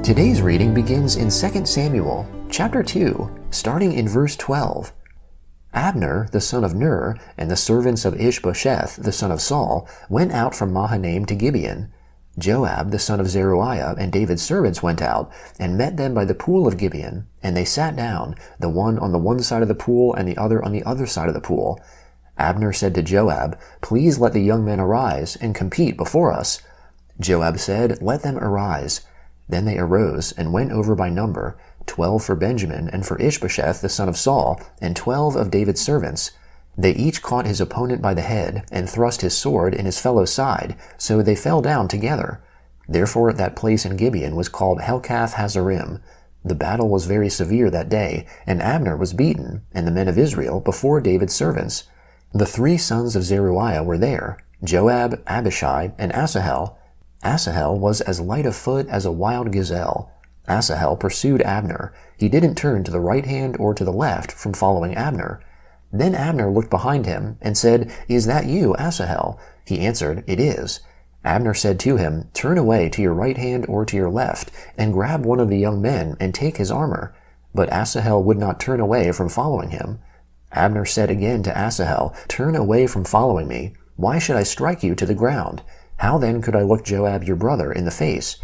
Today's reading begins in 2 Samuel, chapter 2, starting in verse 12. Abner, the son of Ner, and the servants of Ishbosheth, the son of Saul, went out from Mahanaim to Gibeon. Joab, the son of Zeruiah, and David's servants went out, and met them by the pool of Gibeon, and they sat down, the one on the one side of the pool, and the other on the other side of the pool. Abner said to Joab, "Please let the young men arise, and compete before us." Joab said, "Let them arise." Then they arose, and went over by number, 12 for Benjamin, and for Ishbosheth the son of Saul, and 12 of David's servants. They each caught his opponent by the head, and thrust his sword in his fellow's side, so they fell down together. Therefore that place in Gibeon was called Helkath Hazarim. The battle was very severe that day, and Abner was beaten, and the men of Israel, before David's servants. The 3 sons of Zeruiah were there, Joab, Abishai, and Asahel. Asahel was as light of foot as a wild gazelle. Asahel pursued Abner. He didn't turn to the right hand or to the left from following Abner. Then Abner looked behind him and said, "Is that you, Asahel?" He answered, "It is." Abner said to him, "Turn away to your right hand or to your left, and grab one of the young men and take his armor." But Asahel would not turn away from following him. Abner said again to Asahel, "Turn away from following me. Why should I strike you to the ground? How then could I look Joab your brother in the face?"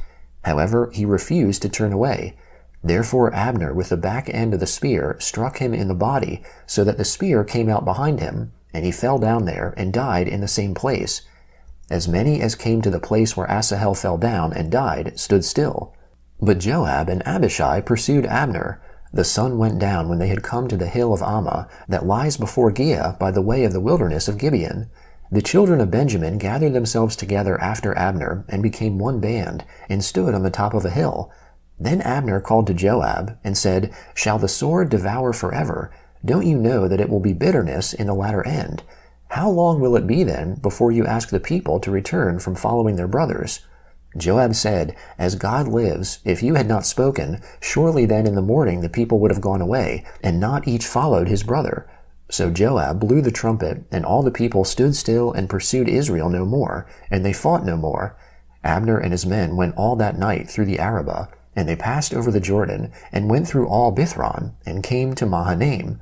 However, he refused to turn away. Therefore Abner with the back end of the spear struck him in the body, so that the spear came out behind him, and he fell down there and died in the same place. As many as came to the place where Asahel fell down and died stood still. But Joab and Abishai pursued Abner. The sun went down when they had come to the hill of Ammah, that lies before Giah by the way of the wilderness of Gibeon. The children of Benjamin gathered themselves together after Abner, and became one band, and stood on the top of a hill. Then Abner called to Joab, and said, "Shall the sword devour forever? Don't you know that it will be bitterness in the latter end? How long will it be then before you ask the people to return from following their brothers?" Joab said, "As God lives, if you had not spoken, surely then in the morning the people would have gone away, and not each followed his brother." So Joab blew the trumpet, and all the people stood still and pursued Israel no more, and they fought no more. Abner and his men went all that night through the Arabah, and they passed over the Jordan, and went through all Bithron, and came to Mahanaim.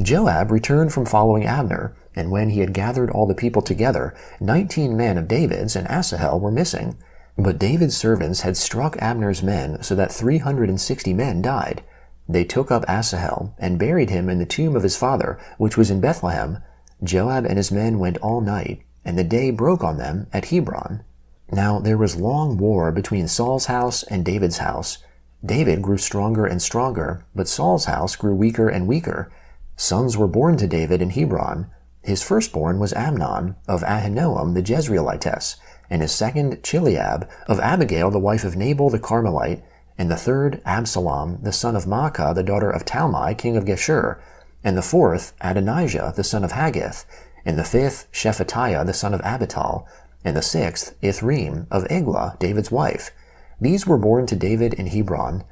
Joab returned from following Abner, and when he had gathered all the people together, 19 men of David's and Asahel were missing. But David's servants had struck Abner's men, so that 360 men died. They took up Asahel, and buried him in the tomb of his father, which was in Bethlehem. Joab and his men went all night, and the day broke on them at Hebron. Now there was long war between Saul's house and David's house. David grew stronger and stronger, but Saul's house grew weaker and weaker. Sons were born to David in Hebron. His firstborn was Amnon, of Ahinoam the Jezreelitess, and his second Chileab, of Abigail the wife of Nabal the Carmelite, and the third Absalom, the son of Maacah, the daughter of Talmai, king of Geshur, and the fourth Adonijah, the son of Haggith, and the fifth Shephatiah, the son of Abital, and the sixth Ithream, of Eglah, David's wife. These were born to David in Hebron.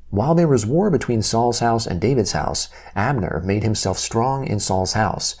While there was war between Saul's house and David's house, Abner made himself strong in Saul's house.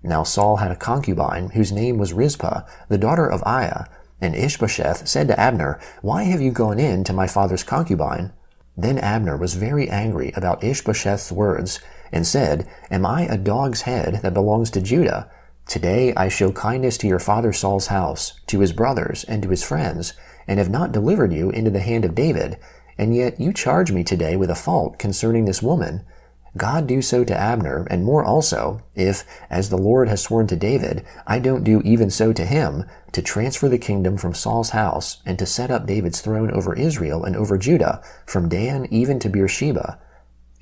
Now Saul had a concubine, whose name was Rizpah, the daughter of Aiah. And Ishbosheth said to Abner, "Why have you gone in to my father's concubine?" Then Abner was very angry about Ishbosheth's words, and said, "Am I a dog's head that belongs to Judah? Today I show kindness to your father Saul's house, to his brothers, and to his friends, and have not delivered you into the hand of David, and yet you charge me today with a fault concerning this woman. God do so to Abner, and more also, if, as the Lord has sworn to David, I don't do even so to him, to transfer the kingdom from Saul's house, and to set up David's throne over Israel and over Judah, from Dan even to Beersheba."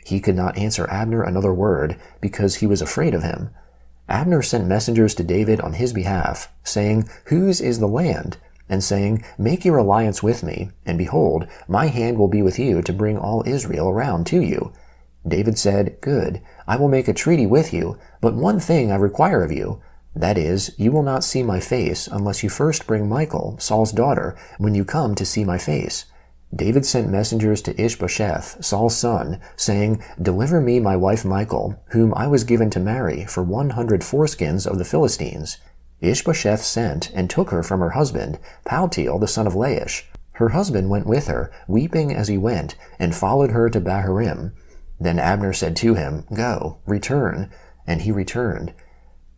He could not answer Abner another word, because he was afraid of him. Abner sent messengers to David on his behalf, saying, "Whose is the land?" and saying, "Make your alliance with me, and behold, my hand will be with you to bring all Israel around to you." David said, "Good, I will make a treaty with you, but one thing I require of you. That is, you will not see my face unless you first bring Michal, Saul's daughter, when you come to see my face." David sent messengers to Ishbosheth, Saul's son, saying, "Deliver me my wife Michal, whom I was given to marry for 100 foreskins of the Philistines." Ishbosheth sent and took her from her husband, Paltiel the son of Laish. Her husband went with her, weeping as he went, and followed her to Bahurim. Then Abner said to him, Go, return. And he returned.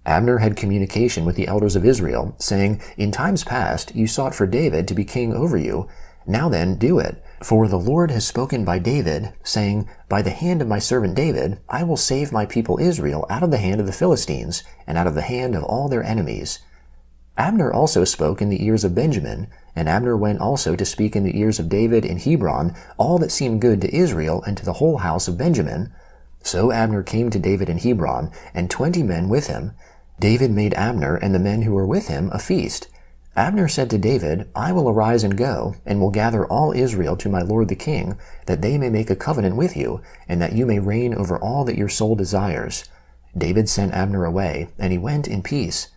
Abner had communication with the elders of Israel, saying, In times past you sought for David to be king over you. Now then, do it. For the Lord has spoken by David, saying, By the hand of my servant David, I will save my people Israel out of the hand of the Philistines, and out of the hand of all their enemies. Abner also spoke in the ears of Benjamin, and Abner went also to speak in the ears of David in Hebron all that seemed good to Israel and to the whole house of Benjamin. So Abner came to David in Hebron, and 20 men with him. David made Abner and the men who were with him a feast. Abner said to David, I will arise and go, and will gather all Israel to my lord the king, that they may make a covenant with you, and that you may reign over all that your soul desires. David sent Abner away, and he went in peace.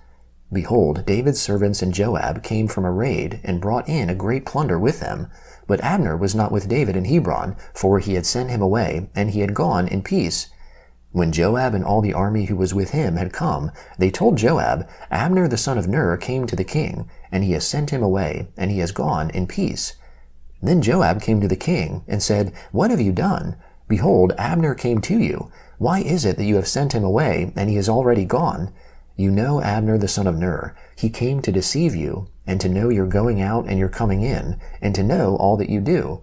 Behold, David's servants and Joab came from a raid, and brought in a great plunder with them. But Abner was not with David in Hebron, for he had sent him away, and he had gone in peace. When Joab and all the army who was with him had come, they told Joab, Abner the son of Ner came to the king, and he has sent him away, and he has gone in peace. Then Joab came to the king, and said, What have you done? Behold, Abner came to you. Why is it that you have sent him away, and he is already gone? You know Abner the son of Ner. He came to deceive you, and to know your going out and your coming in, and to know all that you do.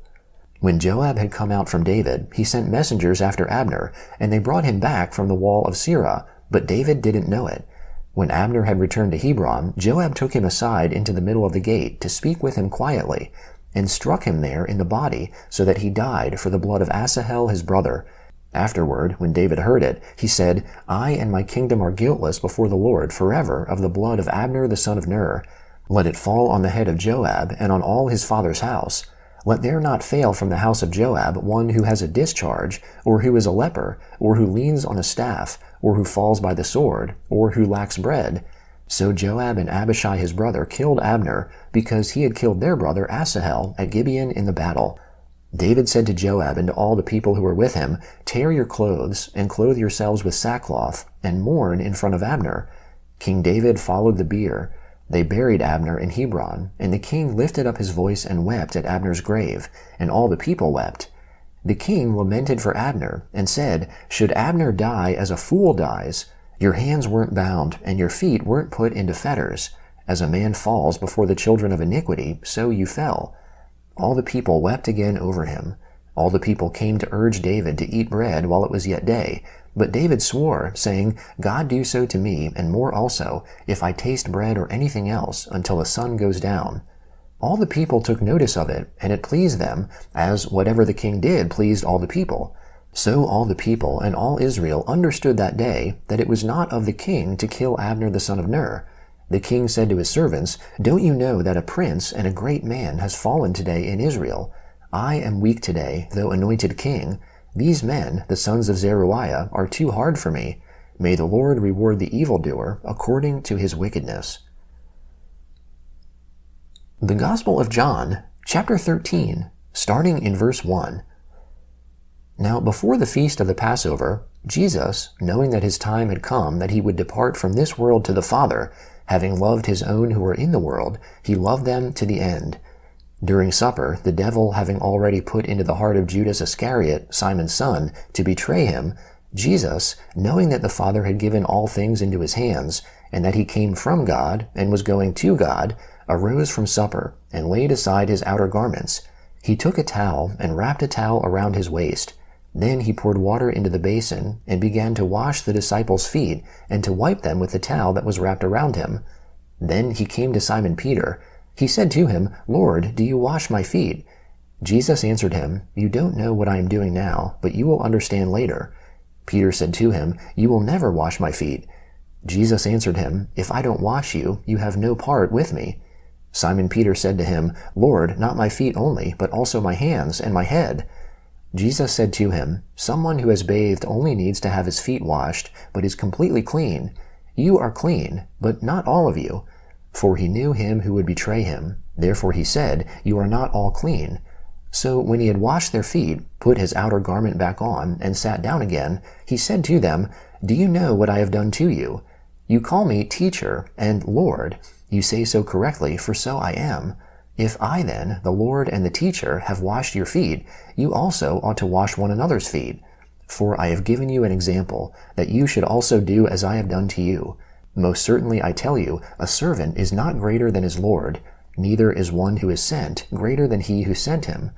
When Joab had come out from David, he sent messengers after Abner, and they brought him back from the wall of Sirah, but David didn't know it. When Abner had returned to Hebron, Joab took him aside into the middle of the gate to speak with him quietly, and struck him there in the body, so that he died for the blood of Asahel his brother. Afterward, when David heard it, he said, I and my kingdom are guiltless before the Lord forever of the blood of Abner the son of Ner. Let it fall on the head of Joab and on all his father's house. Let there not fail from the house of Joab one who has a discharge, or who is a leper, or who leans on a staff, or who falls by the sword, or who lacks bread. So Joab and Abishai his brother killed Abner, because he had killed their brother Asahel at Gibeon in the battle. David said to Joab and to all the people who were with him, Tear your clothes, and clothe yourselves with sackcloth, and mourn in front of Abner. King David followed the bier. They buried Abner in Hebron, and the king lifted up his voice and wept at Abner's grave, and all the people wept. The king lamented for Abner, and said, Should Abner die as a fool dies? Your hands weren't bound, and your feet weren't put into fetters. As a man falls before the children of iniquity, so you fell. All the people wept again over him. All the people came to urge David to eat bread while it was yet day. But David swore, saying, God do so to me, and more also, if I taste bread or anything else, until the sun goes down. All the people took notice of it, and it pleased them, as whatever the king did pleased all the people. So all the people and all Israel understood that day that it was not of the king to kill Abner the son of Ner. The king said to his servants, Don't you know that a prince and a great man has fallen today in Israel? I am weak today, though anointed king. These men, the sons of Zeruiah, are too hard for me. May the Lord reward the evildoer according to his wickedness. The Gospel of John, chapter 13, starting in verse 1. Now before the feast of the Passover, Jesus, knowing that his time had come that he would depart from this world to the Father, having loved his own who were in the world, he loved them to the end. During supper, the devil having already put into the heart of Judas Iscariot, Simon's son, to betray him, Jesus, knowing that the Father had given all things into his hands, and that he came from God, and was going to God, arose from supper, and laid aside his outer garments. He took a towel, and wrapped a towel around his waist. Then he poured water into the basin, and began to wash the disciples' feet, and to wipe them with the towel that was wrapped around him. Then he came to Simon Peter. He said to him, Lord, do you wash my feet? Jesus answered him, You don't know what I am doing now, but you will understand later. Peter said to him, You will never wash my feet. Jesus answered him, If I don't wash you, you have no part with me. Simon Peter said to him, Lord, not my feet only, but also my hands and my head. Jesus said to him, Someone who has bathed only needs to have his feet washed, but is completely clean. You are clean, but not all of you. For he knew him who would betray him. Therefore he said, You are not all clean. So when he had washed their feet, put his outer garment back on, and sat down again, he said to them, Do you know what I have done to you? You call me teacher and Lord. You say so correctly, for so I am. If I then, the Lord and the teacher, have washed your feet, you also ought to wash one another's feet. For I have given you an example, that you should also do as I have done to you. Most certainly I tell you, a servant is not greater than his Lord, neither is one who is sent greater than he who sent him.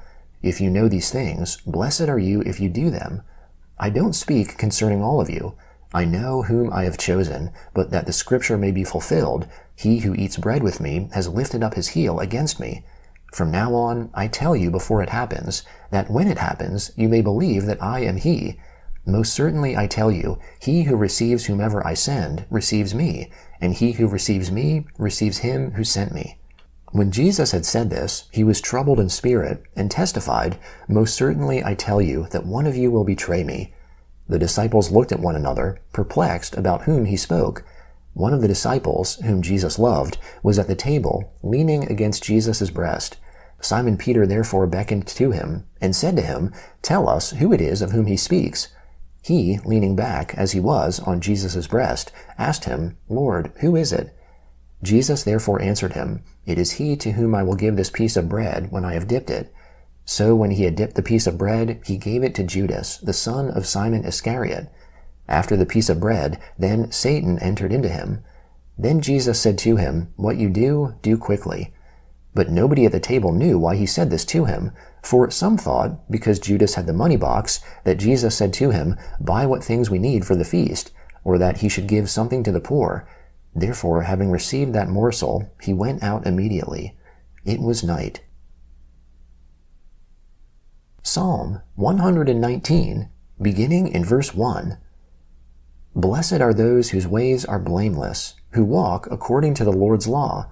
If you know these things, blessed are you if you do them. I don't speak concerning all of you. I know whom I have chosen, but that the scripture may be fulfilled, he who eats bread with me has lifted up his heel against me. From now on, I tell you before it happens, that when it happens, you may believe that I am he. Most certainly I tell you, he who receives whomever I send receives me, and he who receives me receives him who sent me. When Jesus had said this, he was troubled in spirit, and testified, Most certainly I tell you that one of you will betray me. The disciples looked at one another, perplexed about whom he spoke. One of the disciples, whom Jesus loved, was at the table, leaning against Jesus' breast. Simon Peter therefore beckoned to him, and said to him, Tell us who it is of whom he speaks. He, leaning back, as he was, on Jesus' breast, asked him, Lord, who is it? Jesus therefore answered him, It is he to whom I will give this piece of bread when I have dipped it. So when he had dipped the piece of bread, he gave it to Judas, the son of Simon Iscariot. After the piece of bread, then Satan entered into him. Then Jesus said to him, What you do, do quickly. But nobody at the table knew why he said this to him, for some thought, because Judas had the money box, that Jesus said to him, Buy what things we need for the feast, or that he should give something to the poor. Therefore, having received that morsel, he went out immediately. It was night. Psalm 119, beginning in verse 1. Blessed are those whose ways are blameless, who walk according to the Lord's law.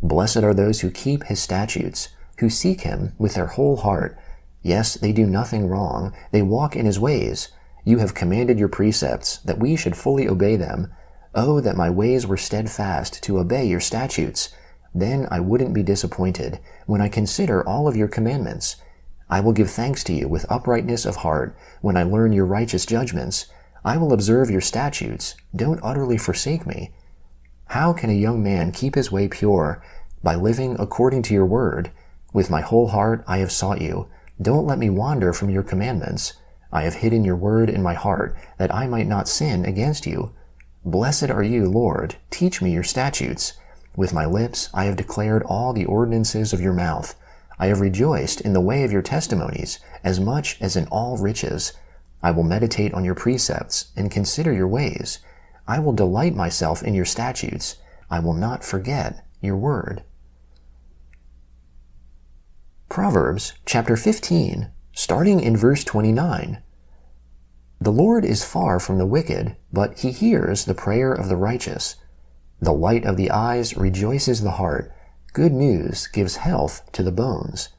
Blessed are those who keep his statutes, who seek him with their whole heart. Yes, they do nothing wrong, they walk in his ways. You have commanded your precepts, that we should fully obey them. Oh, that my ways were steadfast to obey your statutes. Then I wouldn't be disappointed when I consider all of your commandments. I will give thanks to you with uprightness of heart when I learn your righteous judgments. I will observe your statutes. Don't utterly forsake me. How can a young man keep his way pure? By living according to your word. With my whole heart I have sought you. Don't let me wander from your commandments. I have hidden your word in my heart, that I might not sin against you. Blessed are you, Lord. Teach me your statutes. With my lips I have declared all the ordinances of your mouth. I have rejoiced in the way of your testimonies, as much as in all riches. I will meditate on your precepts and consider your ways. I will delight myself in your statutes. I will not forget your word. Proverbs chapter 15, starting in verse 29. The Lord is far from the wicked, but he hears the prayer of the righteous. The light of the eyes rejoices the heart. Good news gives health to the bones.